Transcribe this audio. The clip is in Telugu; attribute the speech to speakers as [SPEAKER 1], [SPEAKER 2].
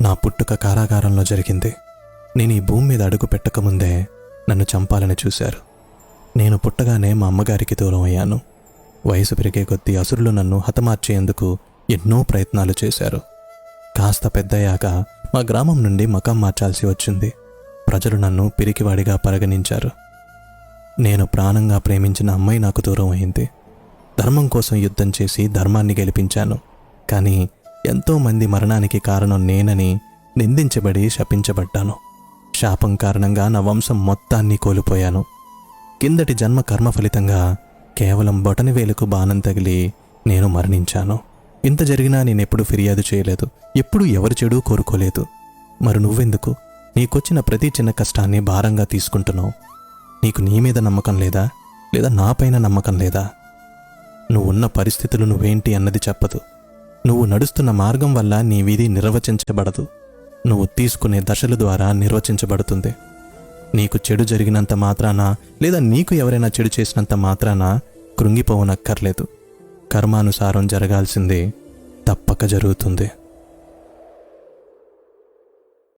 [SPEAKER 1] నా పుట్టుక కారాగారంలో జరిగింది. నేను ఈ భూమి మీద అడుగు పెట్టకముందే నన్ను చంపాలని చూశారు. నేను పుట్టగానే మా అమ్మగారికి దూరం అయ్యాను. వయసు పెరిగే కొద్దీ అసురులు నన్ను హతమార్చేందుకు ఎన్నో ప్రయత్నాలు చేశారు. కాస్త పెద్దయ్యాక మా గ్రామం నుండి మకాం మార్చాల్సి వచ్చింది. ప్రజలు నన్ను పిరికివాడిగా పరిగణించారు. నేను ప్రాణంగా ప్రేమించిన అమ్మాయి నాకు దూరం అయింది. ధర్మం కోసం యుద్ధం చేసి ధర్మాన్ని గెలిపించాను. కానీ ఎంతోమంది మరణానికి కారణం నేనని నిందించబడి శపించబడ్డాను. శాపం కారణంగా నా వంశం మొత్తాన్ని కోల్పోయాను. కిందటి జన్మ కర్మ ఫలితంగా కేవలం బొటనవేలుకు బాణం తగిలి నేను మరణించాను. ఇంత జరిగినా నేనెప్పుడు ఫిర్యాదు చేయలేదు. ఎప్పుడూ ఎవరి చెడు కోరుకోలేదు. మరి నువ్వెందుకు నీకొచ్చిన ప్రతి చిన్న కష్టాన్ని భారంగా తీసుకుంటున్నావు? నీకు నీ మీద నమ్మకం లేదా? లేదా నాపైన నమ్మకం లేదా? నువ్వున్న పరిస్థితులు నువ్వేంటి అన్నది చెప్పదు. నువ్వు నడుస్తున్న మార్గం వల్ల నీ విధి నిర్వచించబడదు. నువ్వు తీసుకునే దశల ద్వారా నిర్వచించబడుతుంది. నీకు చెడు జరిగినంత మాత్రాన లేదా నీకు ఎవరైనా చెడు చేసినంత మాత్రాన కృంగిపోవనక్కర్లేదు. కర్మానుసారం జరగాల్సింది తప్పక జరుగుతుంది.